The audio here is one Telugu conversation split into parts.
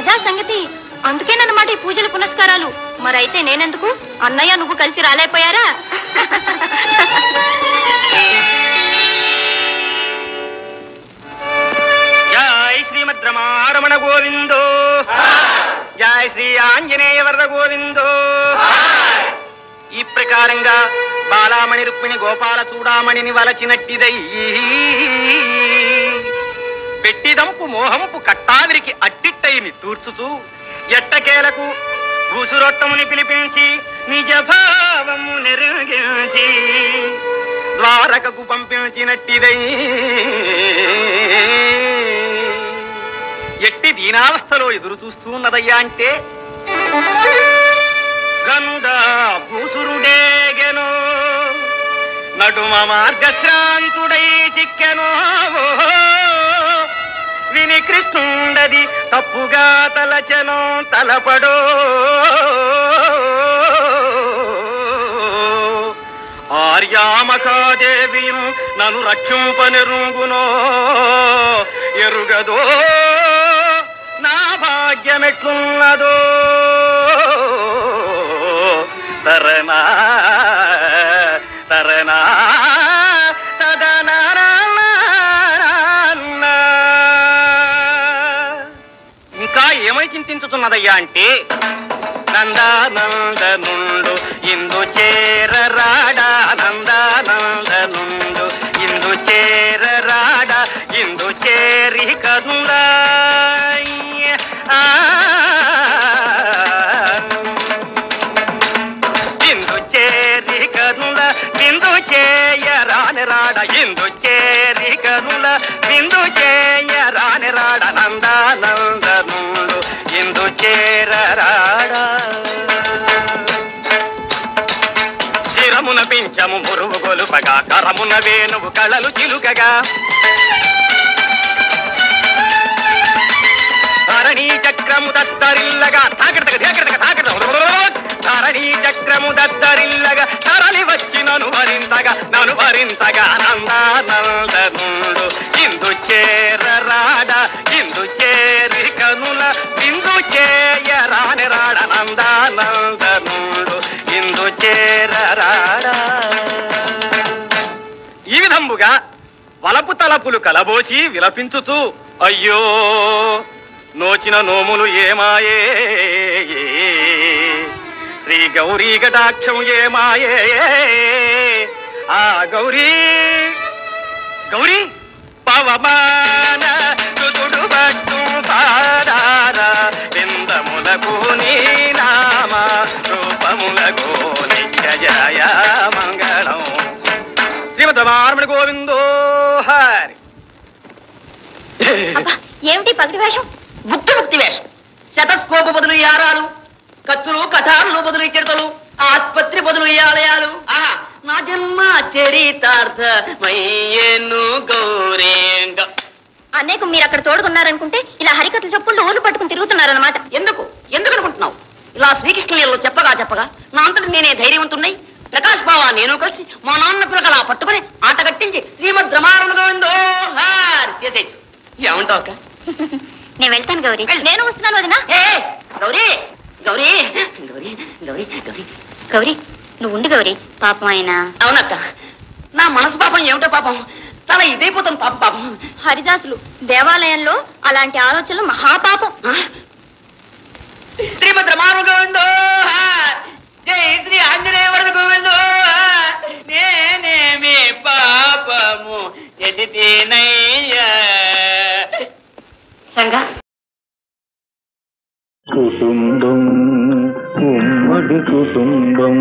అదా సంగతి. అందుకేనన్నమాట ఈ పూజలు పునస్కారాలు. మరైతే నేనెందుకు? అన్నయ్య నువ్వు కలిసి రాలేకపోయారా? జై శ్రీమద్ రమారమణ గోవిందో, జై శ్రీ ఆంజనేయ వరద గోవిందో. ఈ ప్రకారంగా బాలామణి రుక్మిణి గోపాల చూడామణిని వలచినట్టిదై పెట్టిదంపు మోహంపు కట్టావిరికి అట్టిట్టయిని తూర్చుచూ ఎట్టకేలకు భూసురొత్తముని పిలిపించి నిజ భావము నెరగించి ద్వారకకు పంపించినట్టిదై ఎట్టి దీనావస్థలో ఎదురు చూస్తూ ఉన్నదయ్యా అంటే గనుడా భూసురుడేగెనో నడుమ మార్గశ్రాంతుడై చిక్కెనో విని కృష్ణుండది తప్పుగా తలచెనో తలపడో ఆర్యామకాదేవిను నన్ను రక్షింపనెరుగునో ఎరుగదో నా భాగ్యమెట్లున్నదో తరణా తరణా ఇంకా ఏమై చింతించుతున్నదయ్యా అంటే నందానందనుండు ఇందు చేరరాడా నందానందనుండు ఇందు చేరరాడా ఇందు చేరి కనుడా ఇందు చేరి కనుల బిందు చేయరాని రాడ ఇందు చేరి కనుల బిందు చేయరాని రాడ నందానందనుండు ఇందు చేరరాడా శిరమున పించము మురుగు గొలుపగా కరమున వేణువు కళలు చిలుకగా ధరణీ చక్రము దత్తరిల్లగా ధరణీ చక్రము దత్తరిల్లగా తరలి వచ్చి నను భరించగా నందానందనుండు ఇందు చేరరాడా ఇందు చేరి కనుల ఇందు చేయరాని రాడ నందానందనుండు ఇందు చేరరాడా. ఈ విధంబుగా వలపు తలపులు కలబోసి విలపించుచు అయ్యో నోచిన నోములు ఏమాయే శ్రీ గౌరీ కటాక్షం ఏమాయే ఆ గౌరీ గౌరీ పవమాన తుదుడు భక్తు పాదార బిందములకు నీ నామ రూపములకు నిత్య జయ మంగళం. శ్రీమద్ రమారమణ గోవిందో హరి. ఏమిటి పగటి వేషం? బుద్ధముక్తి వేషం. శతస్కోప బదులు యారాలు, కత్తులు కఠారులు బదులు చిరుతలు, ఆస్పత్రి బదులు ఆలయాలు. నా జన్మ చరితార్థమయ్యేను గౌరేంగ. అనేకం మీరు అక్కడ తోడుకున్నారనుకుంటే ఇలా హరికథలు చెప్పుకుంటూ ఊళ్ళు పట్టుకుని తిరుగుతున్నారన్నమాట. ఎందుకు అనుకుంటున్నావు? ఇలా శ్రీకృష్ణులు చెప్పగా నా అంతటి నేనే ధైర్యవంతున్నాయి. ప్రకాష్ బావా నేను కలిసి మా నాన్న పిల్లకలా పట్టుకుని ఆట కట్టించి శ్రీమద్ రమారమణ గోవిందో చేసేచ్చు. ఏమంటావు అక్క? నేను వెళ్తాను గౌరీ. నేను వస్తున్నాను వదినా. గౌరీ గౌరీ గౌరీ గౌరీ గౌరీ గౌరీ నువ్వు ఉండి గౌరీ. పాపం ఆయన. అవునక్క, నా మనసు పాపం ఏమిటో పాపం, తల ఇదైపోతుంది పాపం. హరిదాసులు దేవాలయంలో అలాంటి ఆలోచనలు మహాపాపం. శ్రీమద్ రమారమణ గోవిందో జై శ్రీ ఆంజనేయ వరద గోవిందో. నేనేమి పాపము చేసినయ్యా. సంగా కుటుంబం ఉమ్మడి కుటుంబం,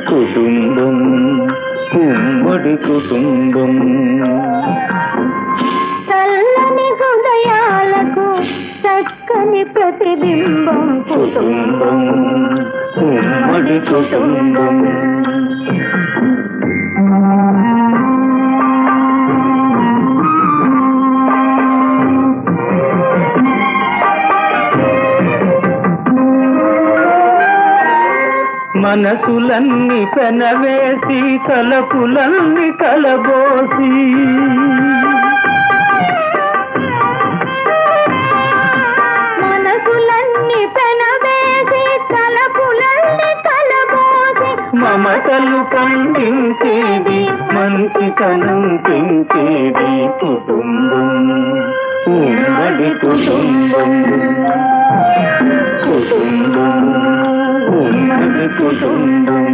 కుటుంబం ఉమ్మడి కుటుంబం, చల్లని హృదయాలకు చక్కని ప్రతిబింబం. కుటుంబం ఉమ్మడి కుటుంబం. మనసులన్నీ పెనవేసి తలపులన్నీ కలబోసి పంటలు పండించేది మంచితనం పెంచేది కుటుంబం ఉమ్మడి కుటుంబం కుటుంబం ఉమ్మడి కుటుంబం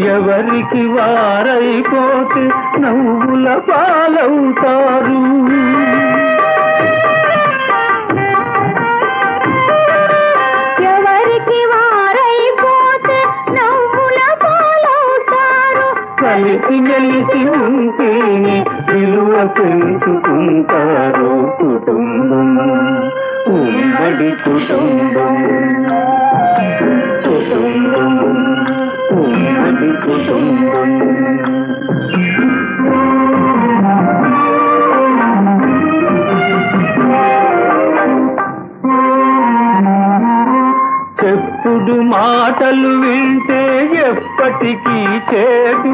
ఎవరికి వారైపోతే నవ్వుల పాలవుతారు ఎవరికి వారైపోతే నవ్వుల పాలవుతారు కలిసి మెలిసి ఉంటేనే విలువ పెంచుకుంటారు కుటుంబం ఉమ్మడి కుటుంబం కుటుంబం ఉమ్మడి కుటుంబం చెప్పుడు మాటలు వింటే ఎప్పటికీ చేదు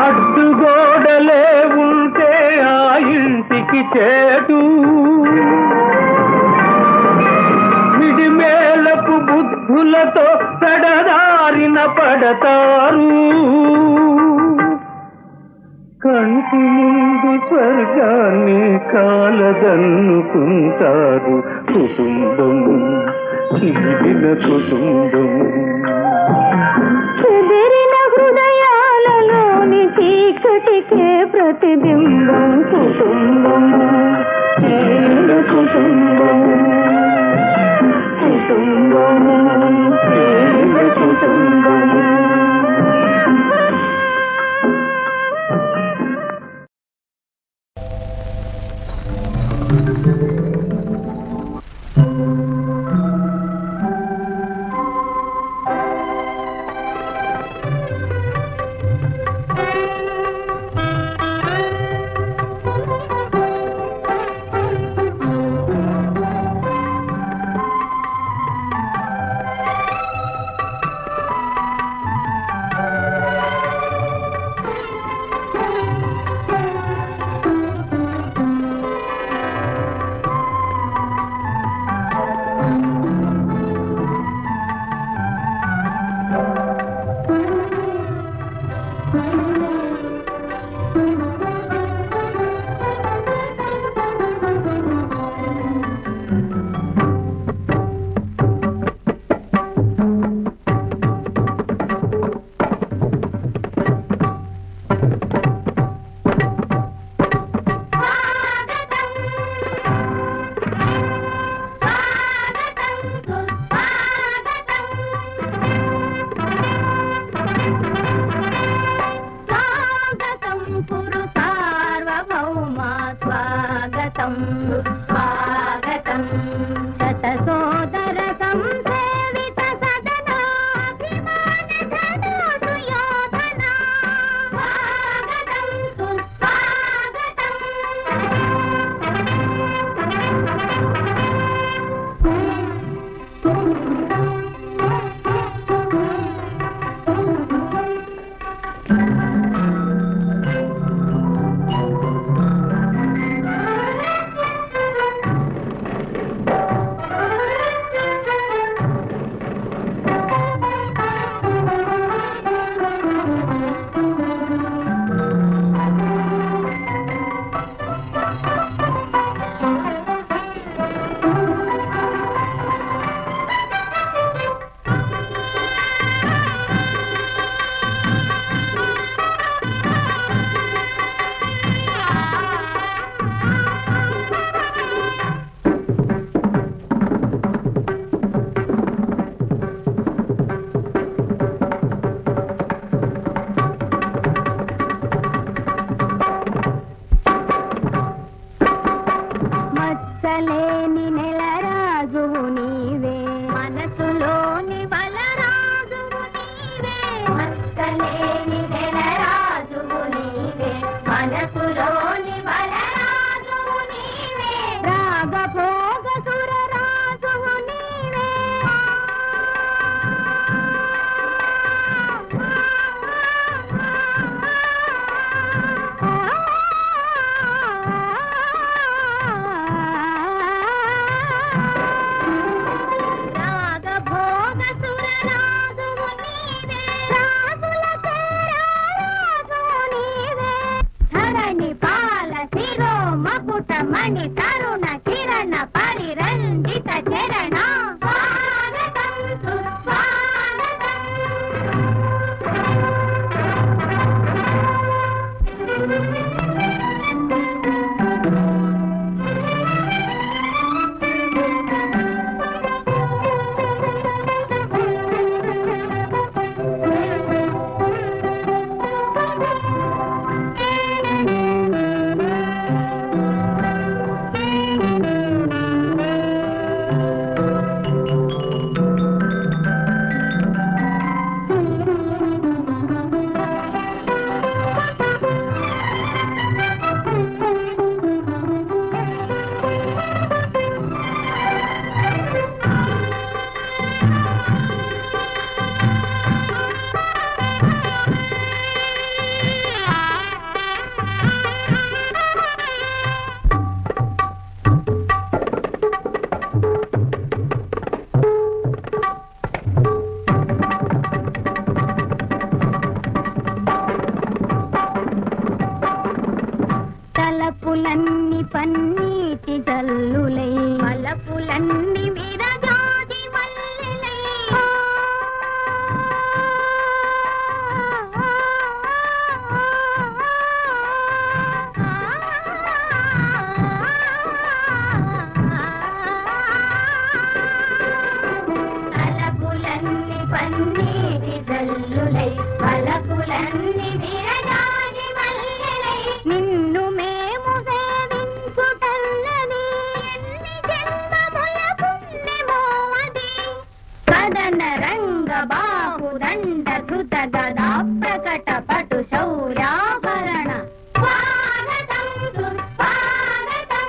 అడ్డుగోడలే ఉంటే ఆ ఇంటికి చేదు విడిమేలపు బుద్ధులతో పెడదారిన పడతారు కంటి ముందు స్వర్గాన్ని కాలదన్నుకుంటారు కుటుంబం చిరిగిన కుటుంబం చెదిరిన హృదయాలలోని చీకటికే ప్రతిబింబం కుటుంబం చిరిగిన కుటుంబం కుటుంబం చిరిగిన కుటుంబం మణి తరుణ కిరణ పరిరంజిత చరణ స్వాగతం సుస్వాగతం. తలపులన్నీ పన్నీటి జల్లులై మలపులన్నీ విరజాజి మల్లెలై తలపులన్నీ పన్నీటి జల్లులై మలపులన్నీ విరజాజి మల్లెలై నిన్ను మేము సేవించుటన్నది ఎన్ని జన్మముల పుణ్యమో అది కదన రంగ బాహుదండ ధృత గదా ప్రకట పటు శౌర్యాభరణ స్వాగతం సుస్వాగతం.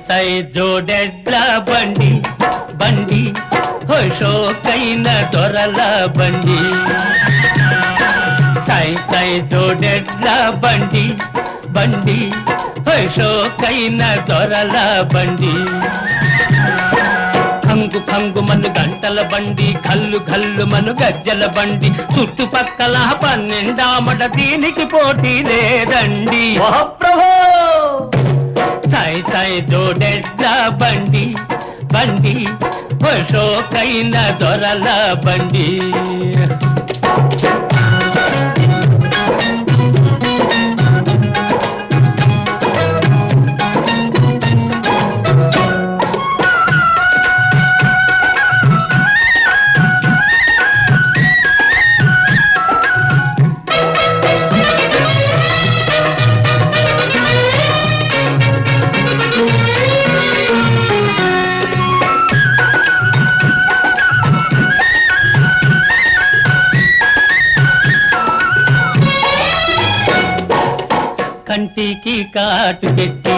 సై జోడెడ్ల బండి బండి హోషోకైన దొరల బండి సై సై జోడెడ్ల బండి బండి హోషోకైన దొరల బండి ఖంగు ఖంగు మను గంటల బండి కల్లు కల్లు మను గజ్జల బండి చుట్టుపక్కల 12 మడ దీనికి పోటీ లేదండి మహాప్రభో సై సై జోడెడ్ల బండి బండి హోషోకైన దొరల బండి కంటికి కాటు పెట్టి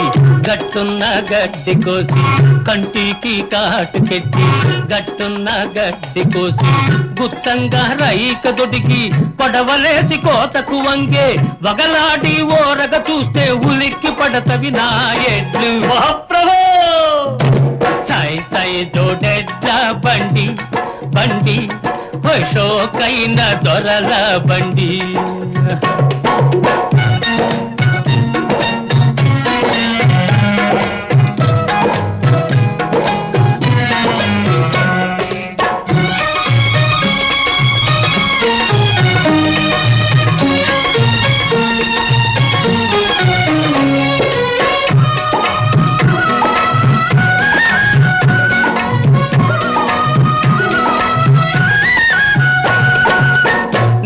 గట్టున్న గడ్డి కోసి కంటికి కాటుకెట్టి గట్టున్న గడ్డి కోసి గుత్తంగా రైక దొడికి కొడవలేసి కోతకు వంగే వగలాడి ఓరగ చూస్తే ఉలిక్కి పడతవి నా ఎడ్లు ప్రభో సాయి సాయి జోడెడ్ల బండి బండి షోకైన దొరల బండి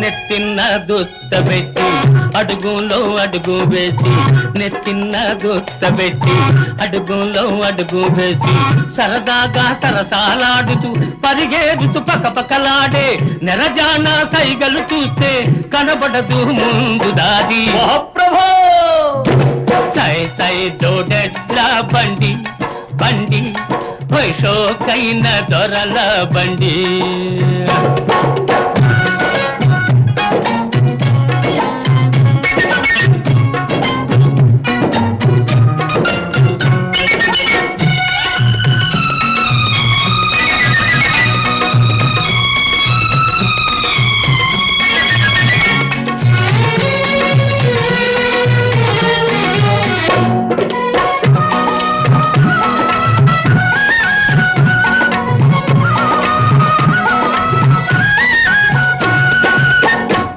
నెత్తిన్న గుత్తబెట్టి అడుగులో అడుగు వేసి నెత్తిన్న గుత్తబెట్టి అడుగులో అడుగు వేసి సరదాగా సరసాలాడుతూ పరిగేడుతూ పకపకలాడే నెరజాన సైగలు చూస్తే కనబడదు ముందు దాది ప్రభో సై సై జోడెడ్ల బండి బండి షోకైన దొరల బండి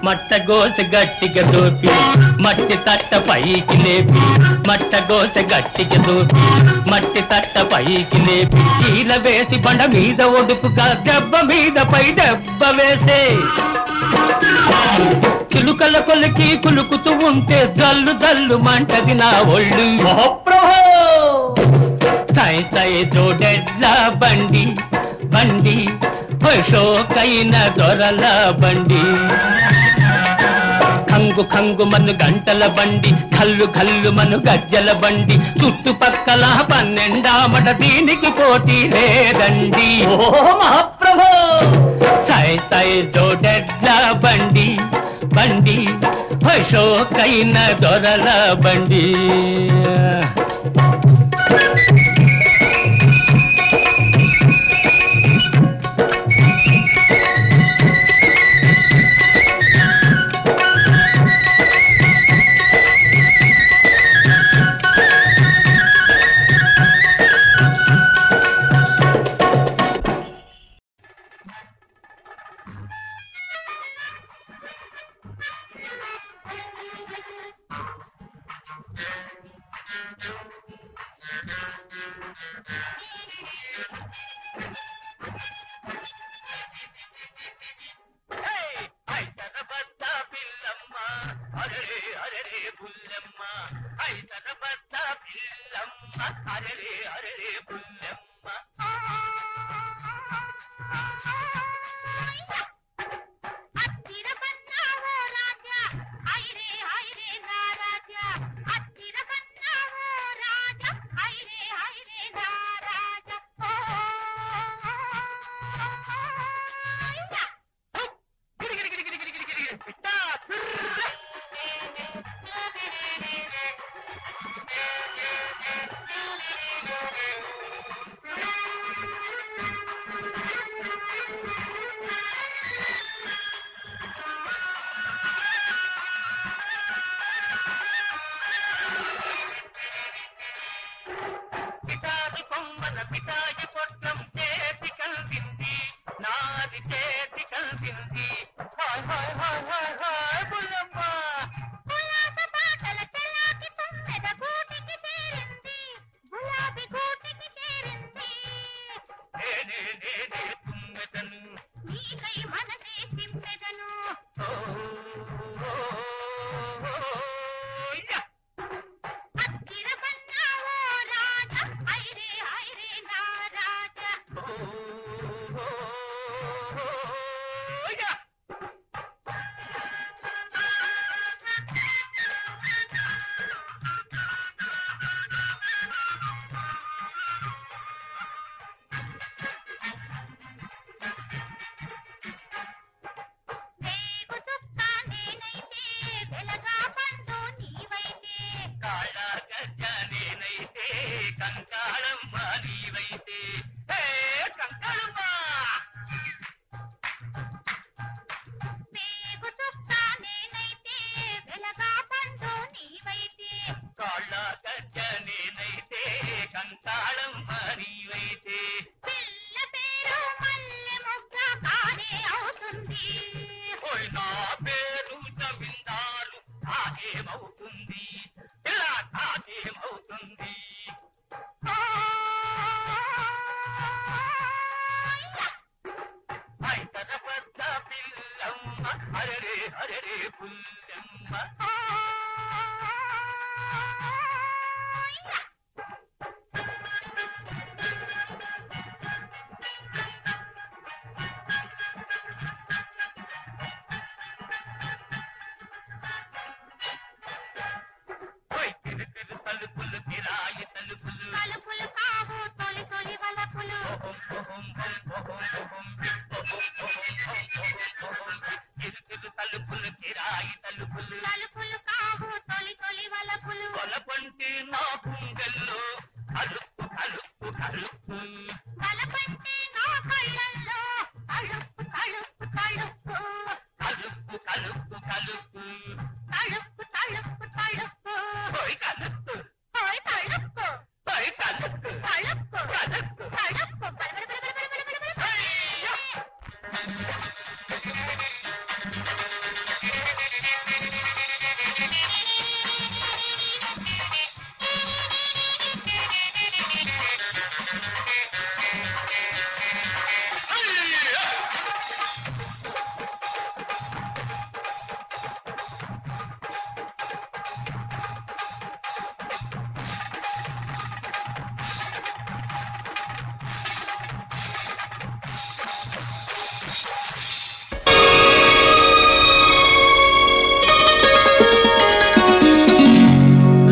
మట్టగోస గట్టిగా దూపి మట్టి తట్ట పైకి లేపి మట్టగోస గట్టిగా దూపి మట్టి తట్ట పైకి లేపి ఈల వేసి బండ మీద ఒడుపుగా దెబ్బ మీద పై దెబ్బ వేసే చిలుకల కొలికి కులుకుతూ ఉంటే జల్లు జల్లు మంటది నా ఒళ్ళు ప్రభో సాయి సాయి జోడెడ్ల బండి బండి షోకైన దొరల బండి ఖంగు ఖంగు మను గంటల బండి కల్లు కల్లు మను గజ్జల బండి చుట్టుపక్కల 12 మట దీనికి పోటీ లేదండి ఓ మహాప్రభో సాయి సాయి జోడెడ్ల బండి బండి షోకైన దొరల బండి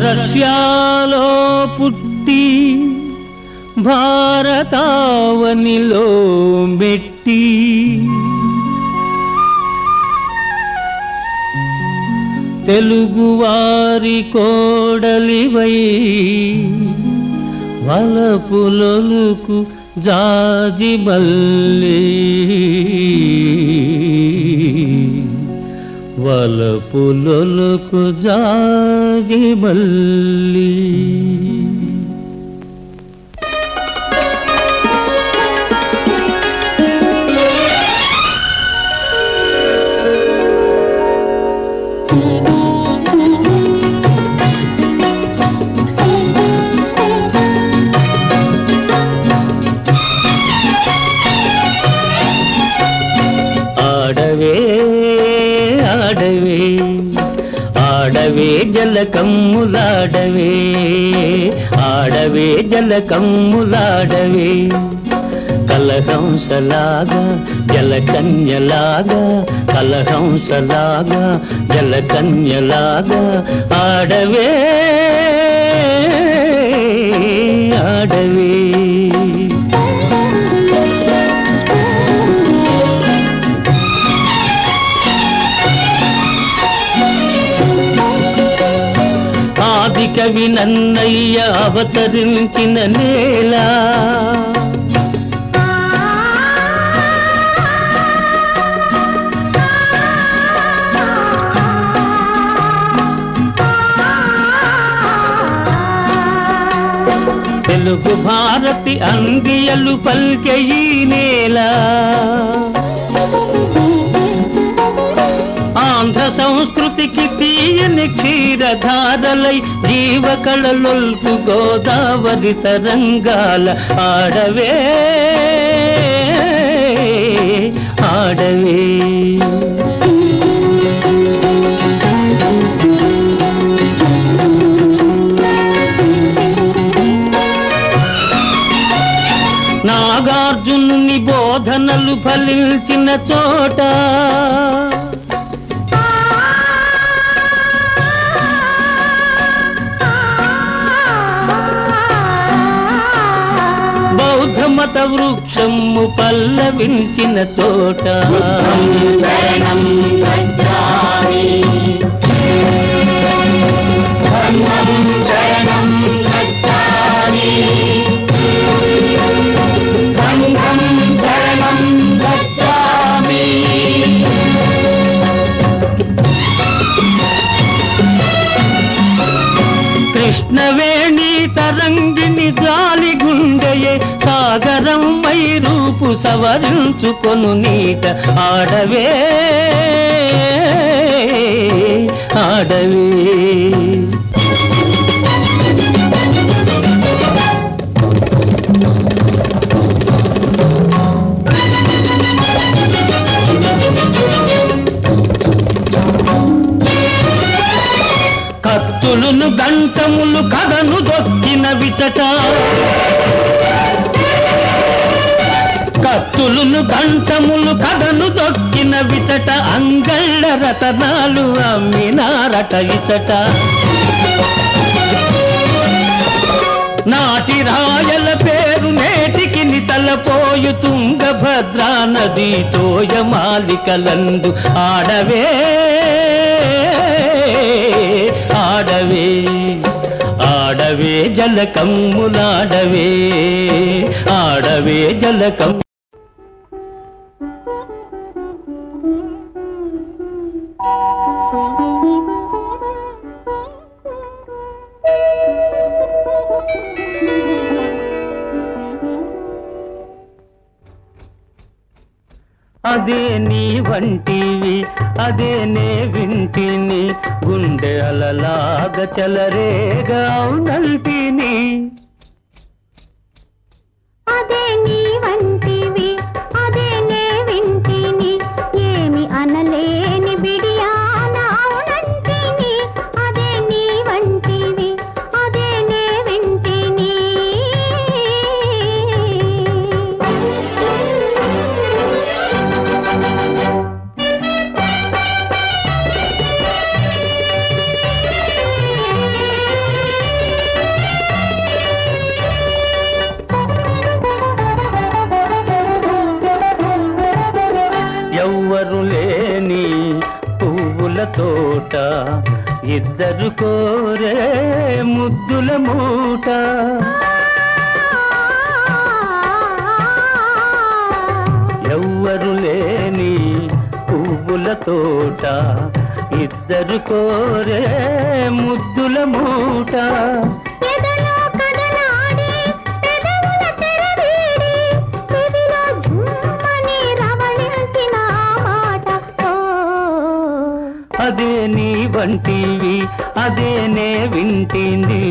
రష్యాలో పుట్టి భారతావనిలో మెట్టి తెలుగువారి కోడలివై వలపులొలుకు జాజిమల్లి వలపులొలుకు జాజిమల్లి ఆడవే జలకమ్ములాడవే ఆడవే జలకమ్ములాడవే కలహంసలాగా జలకన్యలాగా కలహంసలాగా జలకన్యలాగా ఆడవే ఆడవే కవి నన్నయ్య అవతరించిన నేల తెలుగు భారతి అందియలు పల్కె ఈ నేల ఆంధ్ర సంస్కృతికి తీయని క్షీరధారలై జీవకళలొల్కు గోదావరి తరంగాల ఆడవే ఆడవే నాగార్జునుని బోధనలు ఫలించిన చోట మత వృక్షము పల్లవించిన చోట శరణం గచ్ఛామి శరణం గచ్ఛామి సంఘం శరణం గచ్ఛామి కృష్ణవేణి తరంగిణి జాలి గుండెయే సాగరం మై రూపు సవరించుకొను నీట ఆడవే ఆడవే కత్తులును గంటములు కథను దొక్కిన విచట కత్తులును గంటములు కథను దొక్కిన విచట అంగళ్ళ రతనాలు అమ్మినారట ఇచట నాటి రాయల పేరు నేటికి నితలపోయు తుంగభద్రా నది తోయమాలికలందు ఆడవే ఆడవే ఆడవే జలకమ్ములాడవే ఆడవే జలకమ్ము అదే నీ వంటివి అదే నే వింటిని గుండె అలలాగా చలరేగా అవునంటిని అదే నీ వంటివి తోట ఇద్దరు కోరే ముద్దుల మూట ఎవ్వరు లేని పువ్వుల తోట ఇద్దరు కోరే ముద్దుల మూట అదే నీ వంటివి అదే నే వింటింది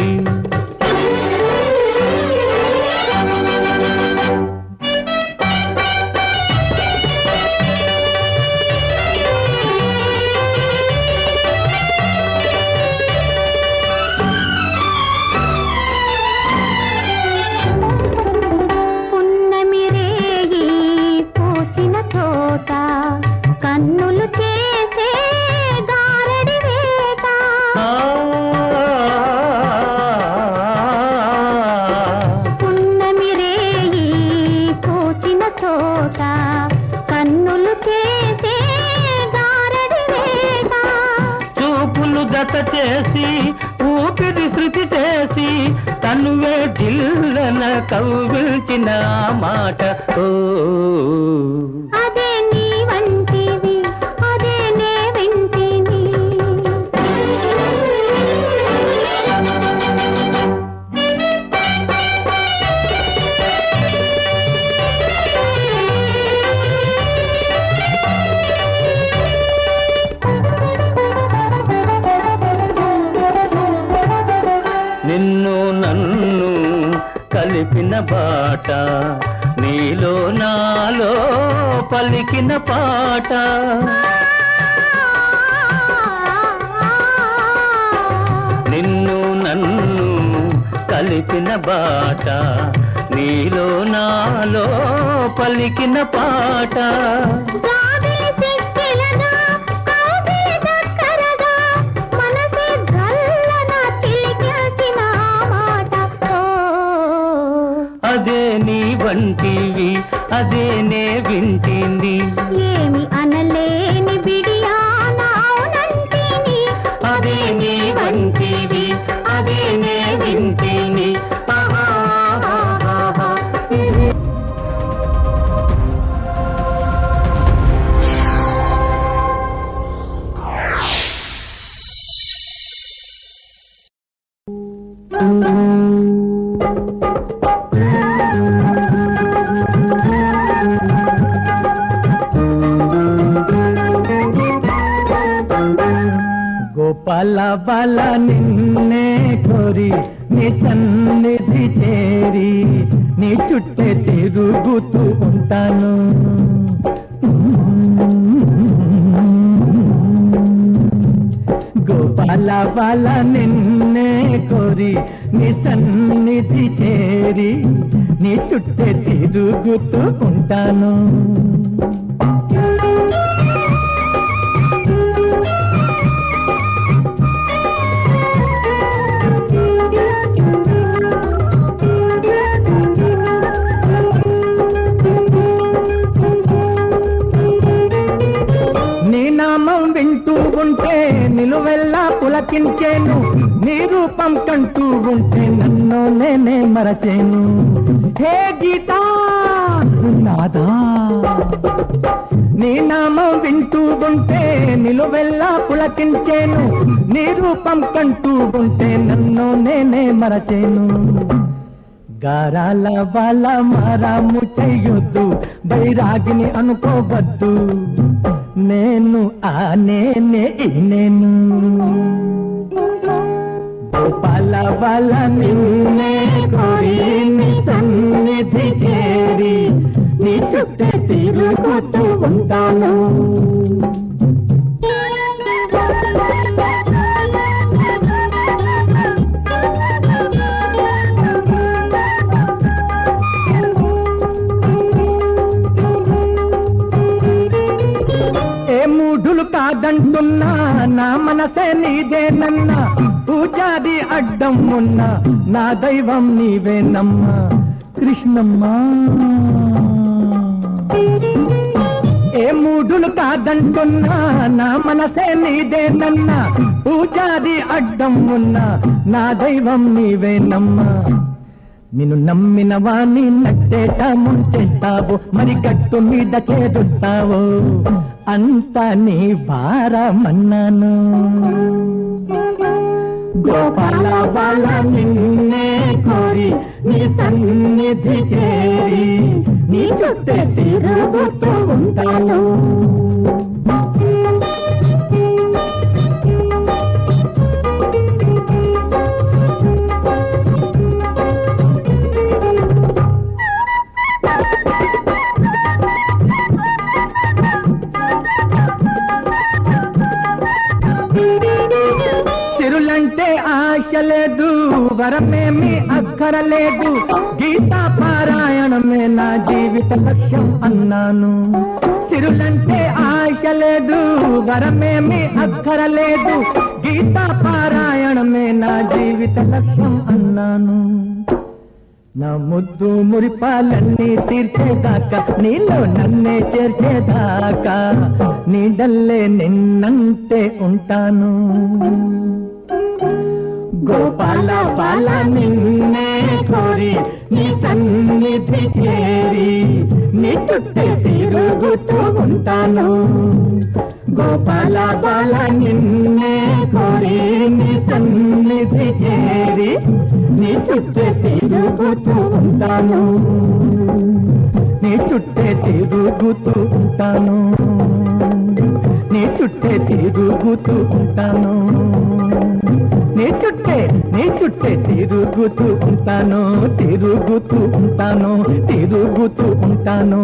చేసి ఊపిరి శృతి చేసి తనువే జిల్లన కవ్విల్చిన మాట ఓ అదే నీ వంటివి అదే నే వింటివి నిన్ను నన్ను కలిపిన బాట నీలో నాలో పలికిన పాట నిన్ను నన్ను కలిపిన బాట నీలో నాలో పలికిన పాట అదే నీ వంటివి అదే నే వింటింది ఏమి అనలేని బిడియానంటిని అదే నీ వంటివి అదే నే వింటిని గోపాల బాల నిన్నే కోరి నీ సన్నిధి చేరి నీ చుట్టే తిరుగుతూ ఉంటాను గోపాల బాల నిన్నే కోరి నీ సన్నిధి చేరి నీ చుట్టే తిరుగుతూ ఉంటాను వింటూ ఉంటే నిలువెల్లా పులకించేను నీ రూపం కంటూ ఉంటే నన్ను నేనే మరచేను హే గీతా నాదా నీ నామం వింటూ ఉంటే నిలువెల్లా పులకించేను నీ రూపం కంటూ ఉంటే నన్ను నేనే మరచేను గారాల వాళ్ళ మారాము చెయ్యొద్దు బైరాగిని అనుకోవద్దు నేను ఆ నేనే నేను గోపాల వాళ్ళ నిన్నే కోరి నీ సన్నిధి చేరి నీ చుట్టే తిరుగుతూ ఉంటాను కాదంటున్నా నా మనసే నీదేనన్నా పూజాది అడ్డం ఉన్నా నా దైవం నీవేనమ్మా కృష్ణమ్మా ఏ మూడు పూజలు కాదంటున్నా నా మనసే నీదేనన్నా పూజాది అడ్డం ఉన్నా నా దైవం నీవేనమ్మా నిన్ను నమ్మిన వాణ్ణి నట్టేట ముంచెంటావు మరి గట్టు మీద చేదుతావు అంతా నీ భారమన్నాను గోపాల బాల నిన్నే కోరి నీ సన్నిధి చేరి నీ చుట్టే తిరుగుతూ ఉంటాను సిరులంటే ఆశ లేదు వరమేమి అక్కరలేదు గీతా పారాయణమే నా జీవిత లక్ష్యం అన్నాను సిరులంటే ఆశ లేదు వరమేమి అక్కరలేదు గీతా పారాయణమే నా జీవిత లక్ష్యం అన్నాను నా ముద్దు మురిపాలన్నీ తీర్చేదాకా నీలో నన్నే చేర్చేదాకా నీడల్లే నిన్నంటే ఉంటాను గోపాల బాల నిన్నే కోరి నీ సన్నిధి చేరి నీ చుట్టే తిరుగుతూ ఉంటాను గోపాల బాల నిన్నే కోరి నీ సన్నిధి చేరి నీ చుట్టే తిరుగుతూ ఉంటాను నీ చుట్టే తిరుగుతూ ఉంటాను నీ చుట్టే తిరుగుతూ ఉంటాను నీ చుట్టే తిరుగుతూ ఉంటాను తిరుగుతూ ఉంటాను తిరుగుతూ ఉంటాను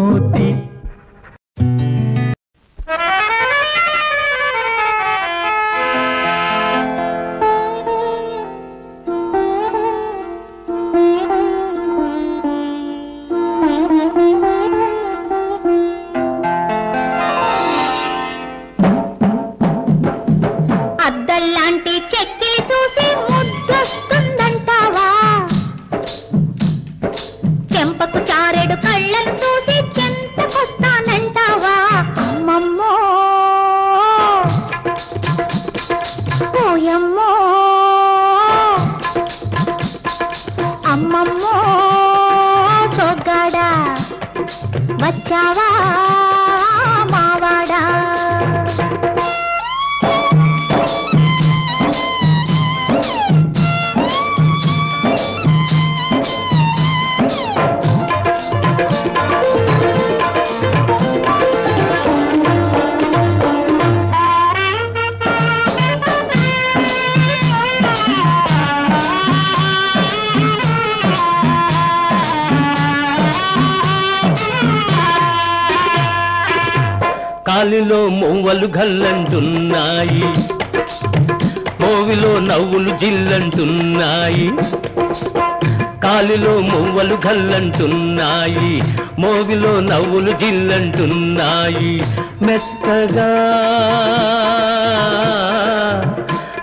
అద్దల్లాంటి చెక్కి చూసి ముద్దొస్తుందంటావా చెంపకు చారెడు కళ్ళను చూసి చెంతకొస్తానంటావా అమ్మమ్మో ఓయమ్మో అమ్మమ్మో సోగ్గాడా వచ్చావా మావాడా కాలిలో మొవ్వలు గల్లంటున్నాయి మోవిలో నవ్వులు జిల్లంటున్నాయి కాలిలో మొవ్వలు గల్లంటున్నాయి మోవిలో నవ్వులు జిల్లంటున్నాయి మెత్తగా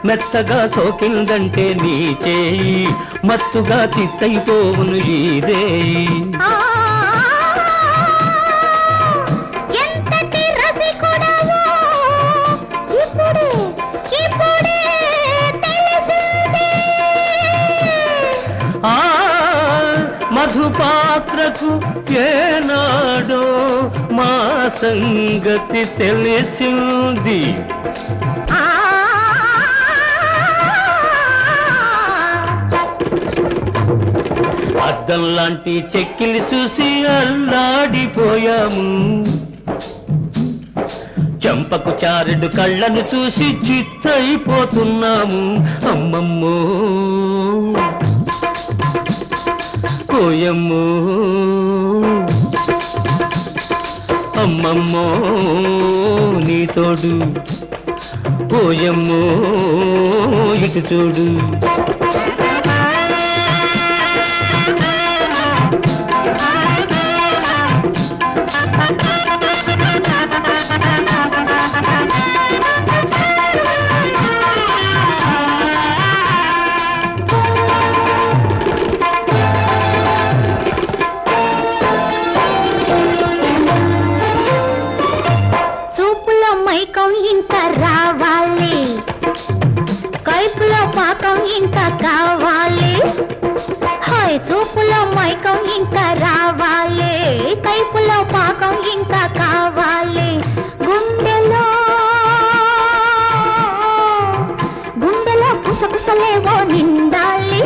మెత్తగా సోకిందంటే నీ చేయి మత్తుగా చిత్తైపోవును ఈదేయి మధుపాత్రకు ఏనాడో మా సంగతి తెలిసింది అద్దంలాంటి చెక్కిలి చూసి అల్లాడిపోయాము చెంపకు చారెడు కళ్ళను చూసి చిత్తైపోతున్నాము అమ్మమ్మో కోయమ్మో అమ్మమ్మో నీ తోడు కోయమ్మో ఇటు చూడు ఇంకా కావాలి, హాయ్ చూపులో మైకం ఇంకా రావాలి, కైపులో పాకం ఇంకా కావాలి, గుండెలో కుసకుసలేవో నిండాలి,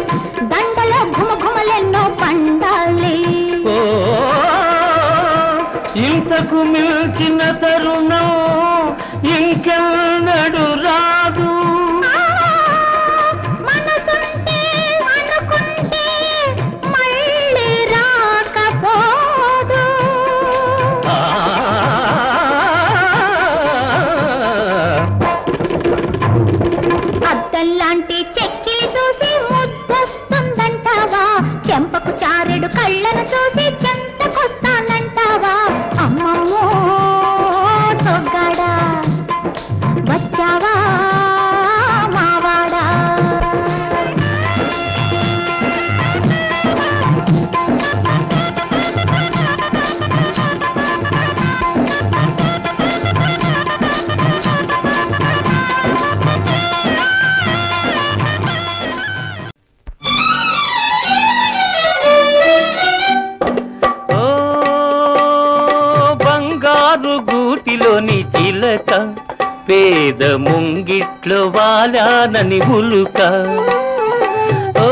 దండలో ఘుమఘుమలెన్నో పండాలి. ఇంతకు మిల్చిన తరుణం ఇంకెన్నడు రాదు. మనసుంటే అనుకుంటే మళ్ళీ రాకపోదు. అద్దల్లాంటి చెక్కి చూసి ముద్దొస్తుందంటావా, చెంపకు చారెడు కళ్ళను చూసి చెంతకొస్తానంటావా, అమ్మమ్మో సొగ్గాడా వచ్చావా మావాడా. గూటిలోని చిలక పేద ముంగిట్లో వాలానని ఉలుక, ఓ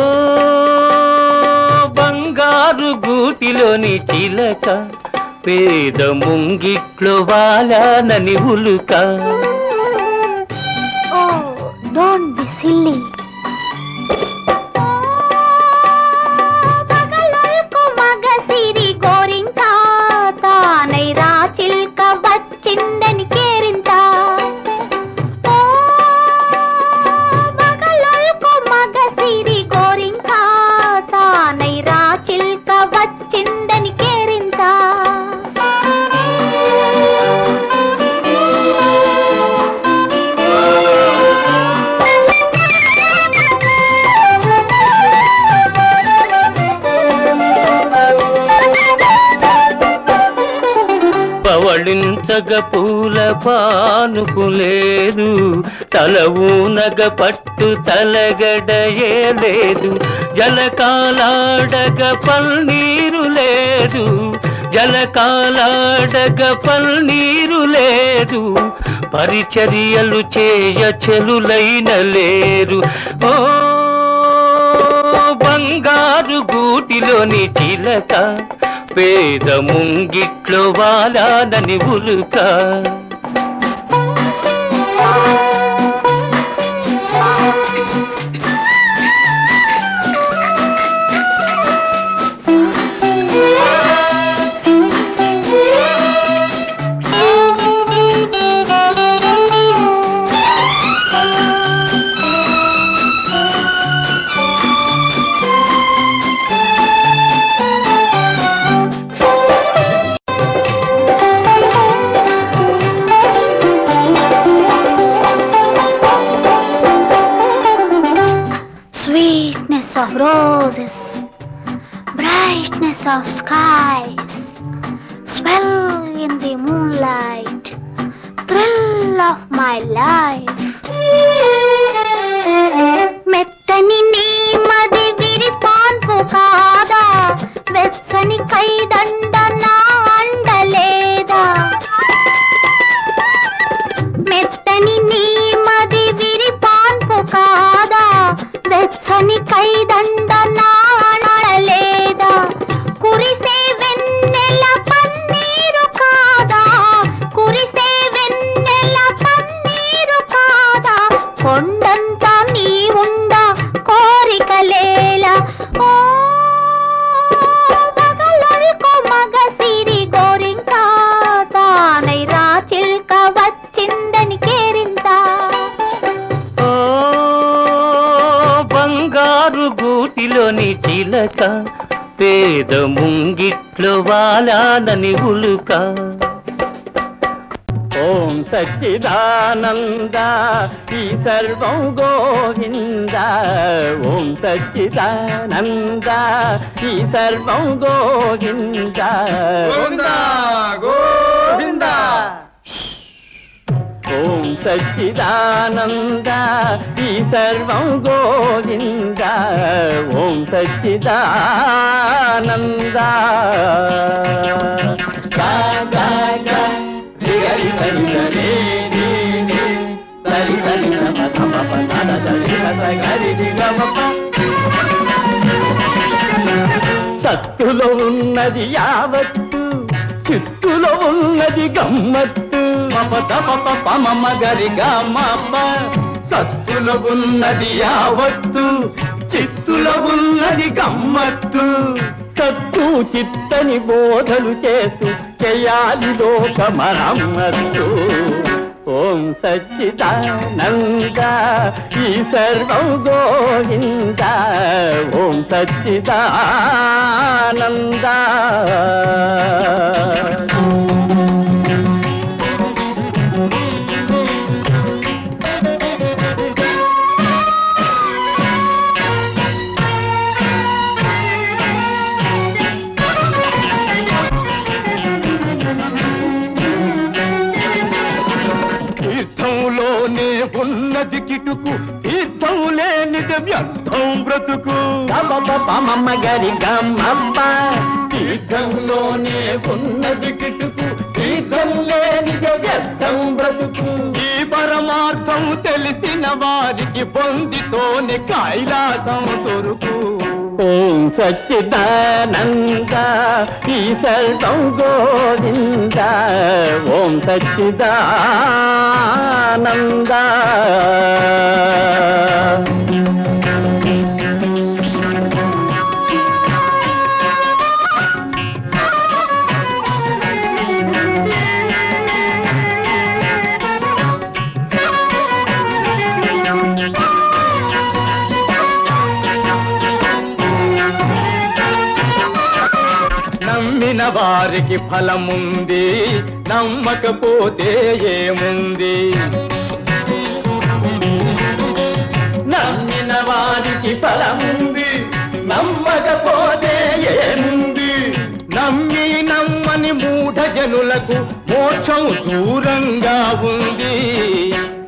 బంగారు గూటిలోని చిలక పేద ముంగిట్లో వాలానని ఉలుక. ఓ డోంట్ బి సిల్లీ. పగలకు మగసిరి గోరింక తానై రా చిల్క వచ్చిందని కేరింత. పగలకు మగసిరి గోరింక తానై రా చిల్క వచ్చిందని కేరింత. పవళించగ పూల పానుపు లేదు, తల ఊనగ పట్టు తలగడయే లేదు, జలకాలాడగ పల్నీరు లేదు, జలకాలాడగ పల్నీరు లేదు, పరిచర్యలు చేయ చెలులైన లేరు. ఓ బంగారు గూటిలోని చిలక పేద ముంగిట్లో వాలానని ఉలుక. Sweetness of roses, brightness of skies, swell in the moonlight, thrill of my life. మెత్తని నీ మది విరిపాన్పు కాదా, వెచ్చని కైదండ నా అండలేదా. మెత్తని నీ మది విరిపాన్పు కాదా, వెచ్చని కైదండ నా అండలేదా. కురిసే వెన్నెల పన్నీరు కాదా, కురిసే వెన్నెల పన్నీరు కాదా, కొండంతా నీ ఉండా కోరికలేలా. ఓ పగలకు మగసిరి గోరింక తానై రా చిల్క వచ్చిందని కేరింత. బంగారు గూటిలోని చిలక పేద ముంగిట్లో వాలానని ఉలుక. ఓం సచ్చిదానంద ఈ సర్వం గోవింద, ఓం సచ్చిదానంద ఈ సర్వం గోవింద. ఓం సచ్చిదానంద ఈ సర్వం గోవింద ఓం సచ్చిదానంద సత్తులో ఉన్నది యావత్తు చిత్తులో ఉన్నది గమ్మత్తు పమ గరి గమ్మ సత్తులో ఉన్నది యావత్తు చిత్తులో ఉన్నది గమ్మత్తు సత్తు చిత్తని బోధలు చేస్తూ చేయాలి లోక మరమ్మత్తు ఓం సచ్చిదానంద ఈ సర్వం గోవింద ఓం సచ్చిదానంద తీర్థంలోనే ఉన్నది కిటుకు తీర్థం లేనిది వ్యర్థం బ్రతుకు పమమ్మ గరి గమ్మప్ప తీర్థంలోనే ఉన్నది కిటుకు తీర్థం లేనిది వ్యర్థం బ్రతుకు ఈ పరమార్థం తెలిసిన వారికి పొందితోనే కైలాసం దొరుకు ఓం సచ్చిదానంద ఈ సర్వం గోవింద ఓం సచ్చిదానంద నమ్మిన వారికి ఫలముంది నమ్మకపోతే ఏముంది నమ్మిన వారికి ఫలముంది నమ్మకపోతే ఏముంది నమ్మి నమ్మని మూఢ జనులకు మోక్షం దూరంగా ఉంది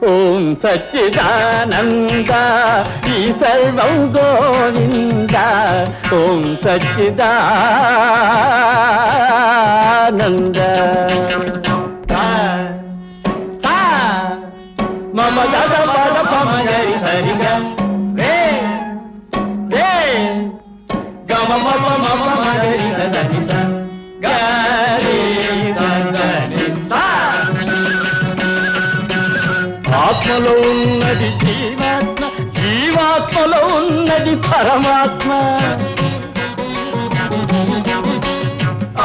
ఓం సచ్చిదానంద ఈ సర్వం గోవింద ఓం సచ్చిదానంద మమ గద పద పమ గరి హరిగ రే రే గమ మమ మమ గరి దని గరి దని ఆత్మలో ఉన్నది జీవాత్మ జీవాత్మలో ఉన్నది పరమాత్మ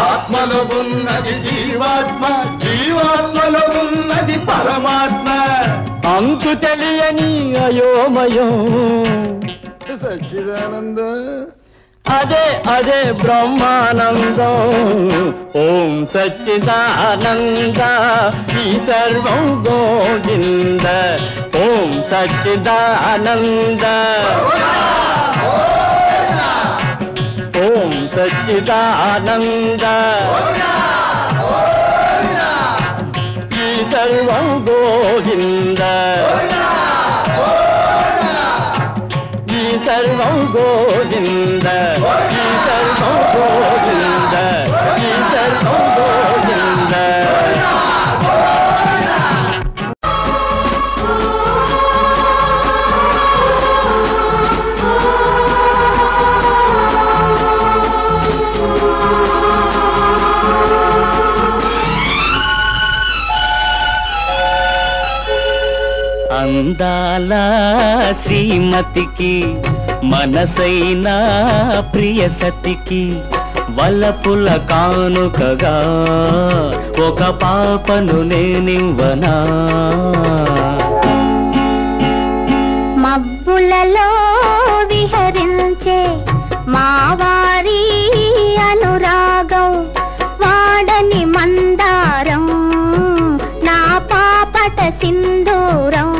ఆత్మలో ఉన్నది జీవాత్మ జీవాత్మలో ఉన్నది పరమాత్మ అంతు తెలియని అయోమయం సచ్చిదానంద అదే అదే బ్రహ్మానందం ఓం సచ్చిదానంద ఈ సర్వం గోవింద ఓం సచ్చిదానంద ఓం సచ్చిదానంద ఈ సర్వం గోవింద ఈ సర్వం గోవింద ఈ సర్వం గోవింద ఈ సర్వం గోవింద అందాల శ్రీమతికి మనసైన ప్రియ సతికి వలపుల కానుకగా ఒక పాపను నేనివ్వనా మబ్బులలో విహరించే మావారి అనురాగం వాడని మందారం నా పాపట సింధూరం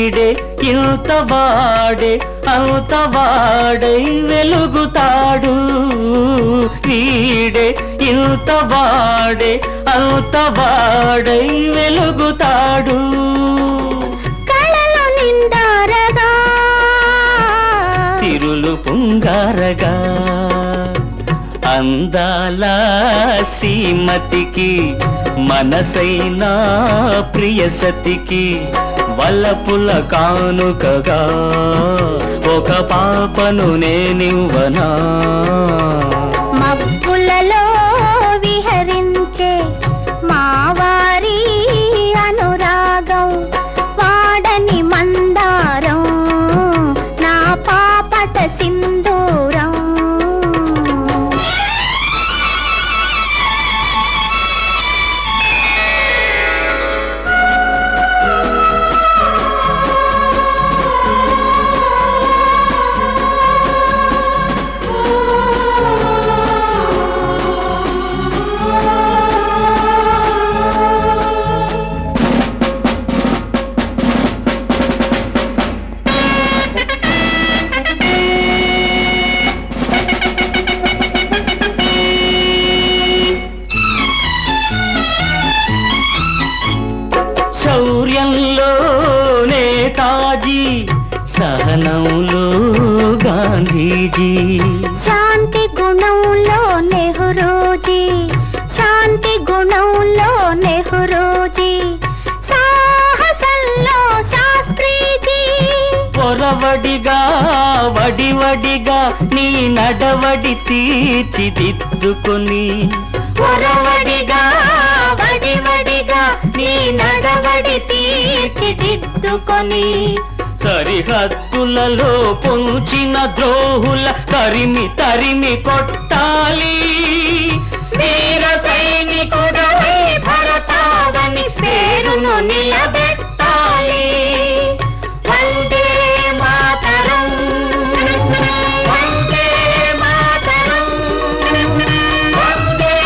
వీడే ఇంత వాడే అంత వాడై వెలుగుతాడు వీడే ఇంత వాడే అంత వాడై వెలుగుతాడు కళలు నిండారగా సిరులు పొంగారగా అందాల శ్రీమతికి మనసైన ప్రియసతికి వల్లపుల కానుకగా ఒక పాపను నేనివ్వనా మబ్బులలో విహరించే మావారి అనురాగం వాడని మందారం నా పాపట సింధూరం శౌర్యంలో నేతాజీ సహనంలో గాంధీజీ శాంతి గుణంలో నెహ్రూజీ శాంతి గుణంలో నెహ్రూజీ సాహసంలో శాస్త్రీజీ పొరవడిగా వడివడిగా నీ నడవడి తీర్చిదిద్దుకొని పొరవడిగా వడివడిగా నీ నడవడి తీర్చిదిద్దుకొని సరిహద్దులలో పొంచిన ద్రోహుల తరిమి తరిమి కొట్టాలి వీర సైనికుడవై భరతావని పేరును నిలబెట్టాలి వందే మాతరం వందే మాతరం వందే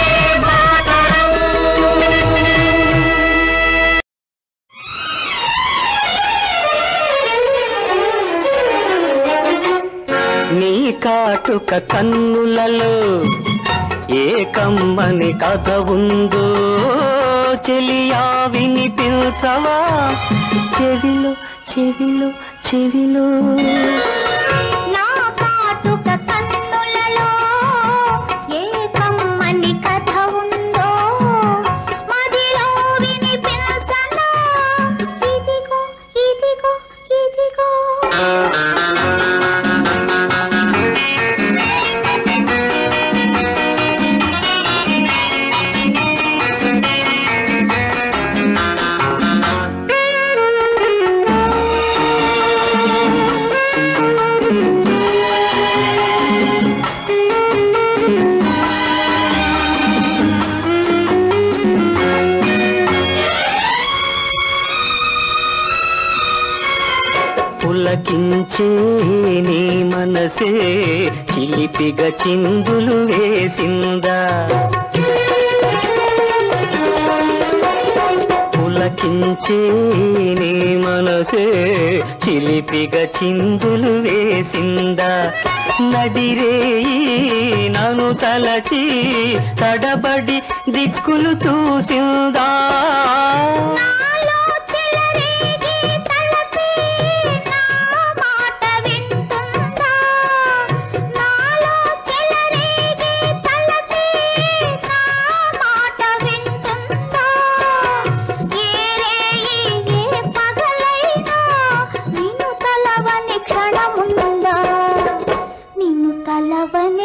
మాతరం నీ కాటుక కన్నులలో ఏ కమ్మని కథ ఉందో చెలియా వినిపించవా చెవిలో చెవిలో చెవిలో నా కాటుక కన్నులలో ఏ కమ్మని కథ ఉందో మదిలో వినిపించనా ఇదిగో ఇదిగో ఇదిగో పులకించే నీ మనసే చిలిపిగా చిందులు వేసిందా పులకించే నీ మనసే చిలిపిగా చిందులు వేసిందా నడిరేయి నన్ను తలచి తడబడి దిక్కులు చూసిందా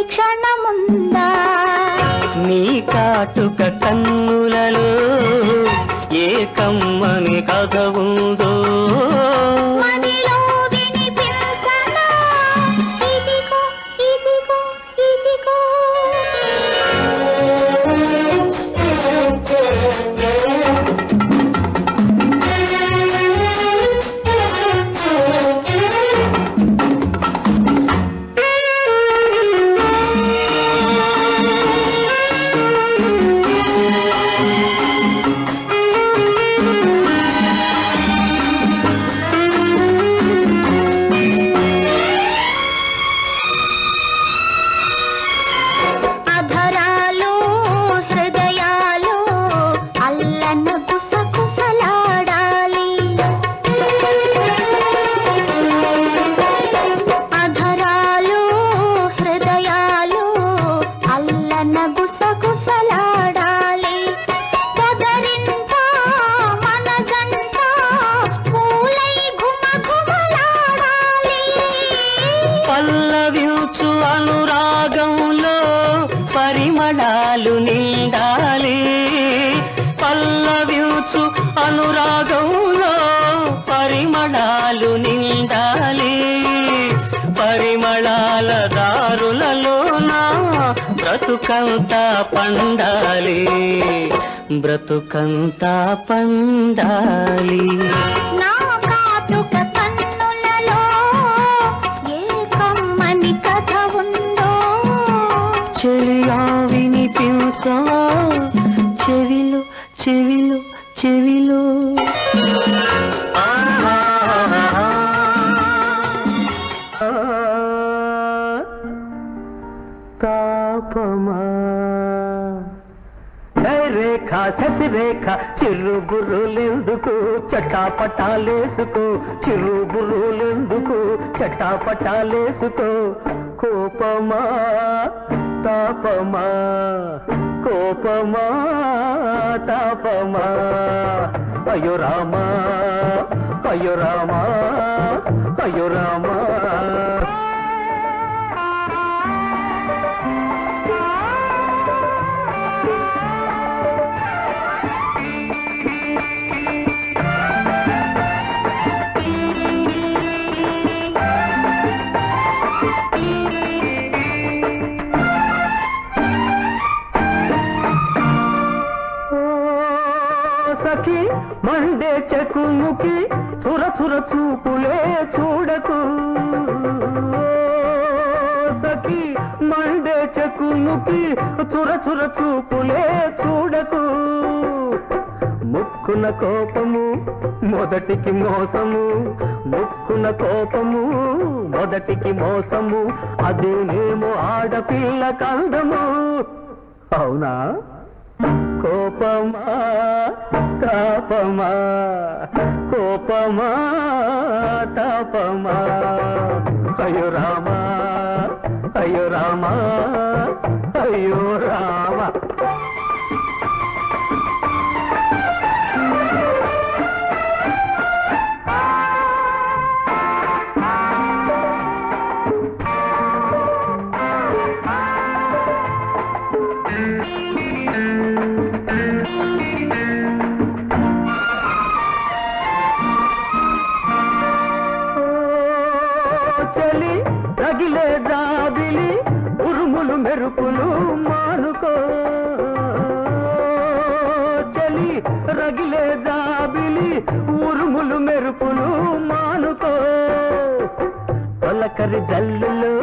క్షణముందా నీ కాటుక కన్నులలో ఏ కమ్మని కథ ఉందో మదిలో వినిపించనా ఇదిగో ఇదిగో ఇదిగో పరువాలు నిండాలి పరిమళాల దారులలోన బ్రతుకంతా పండాలి బ్రతుకంతా పండాలి నా కాటుక కన్నులలో ఏ కమ్మని కథ ఉందో చెలియా వినిపించా చెవిలో చెవిలో చెవిలో తాపమా రేఖ శశిరేఖ చిరుబురులెందుకు చటాపటాలేసుకో చిరుబురులెందుకు చటాపటాలేసుకో కోపమా తాపమా కోపమా తాపమా అయ్యో రామా అయ్యో రామా అయ్యో రామా సఖి మండే చెకుముకి చుర చుర చూపులే చూడకు సఖి మండే చెకుముకి చుర చుర చూపులే చూడకు ముక్కున కోపము మొదటికి మోసము ముక్కున కోపము మొదటికి మోసము అదేనేమో ఆడపిల్ల కందము అవునా కోపమా తాపమా కోపమా తాపమా అయ్యో రామా అయ్యో రామా అయ్యో రామా చలి రగిలే జాబిలి ఉరుములు మెరుపులు మానుకో చలి రగిలే జాబిలి ఉరుములు మెరుపులు మానుకో తొలకరి జల్లులో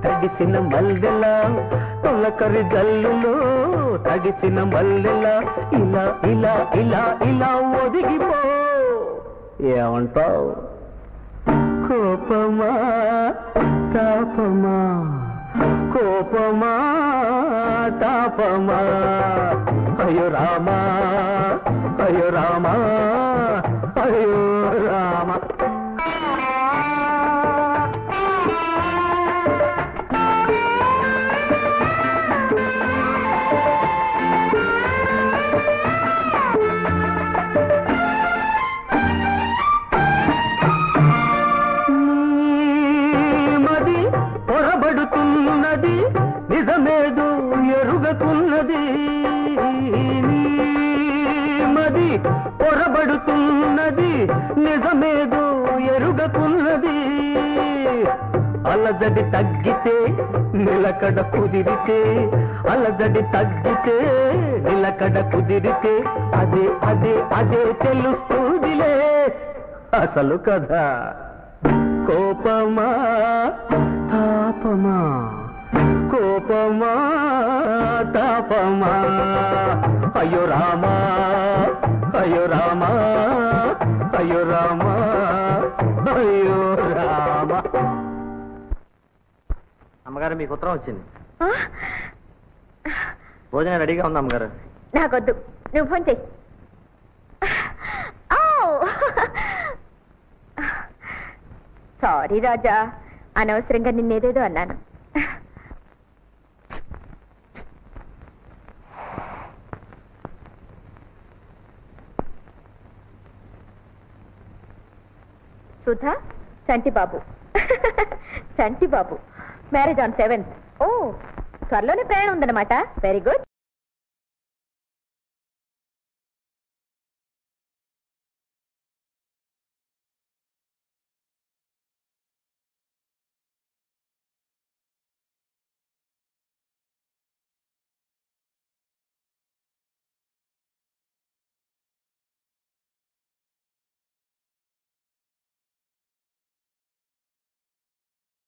తడిసిన మల్లెలా తొలకరి జల్లులో తడిసిన మల్లెలా ఇలా ఇలా ఇలా ఇలా ఒదిగిపో ఏమంటావు కోపమా తాపమా కోపమా తాపమా అయ్యో రామా అయ్యో రామా అయ్యో రామా పొరబడుతున్నది నిజమేదో ఎరుగకున్నది మది పొరబడుతున్నది నిజమేదో ఎరుగకున్నది అలజడి తగ్గితే నిలకడ కుదిరితే అలజడి తగ్గితే నిలకడ కుదిరితే అదే అదే అదే తెలుస్తుందిలే అసలు కదా కోపమా తాపమా కోపమా తాపమా అయ్యో రామా అయ్యో రామా అయ్యో రామా అయ్యో రామా అమ్మగారు మీకు ఉత్తరం వచ్చింది భోజనం రెడీగా ఉంది అమ్మగారు నాకొద్దు నువ్వు ఫోన్ చెయ్యి సారీ రాజా అనవసరంగా నిన్నేదేదో అన్నాను Sudha Chantibabu Chantibabu marriage on 7th ఓ త్వరలోనే ప్రయాణం ఉందన్నమాట వెరీ గుడ్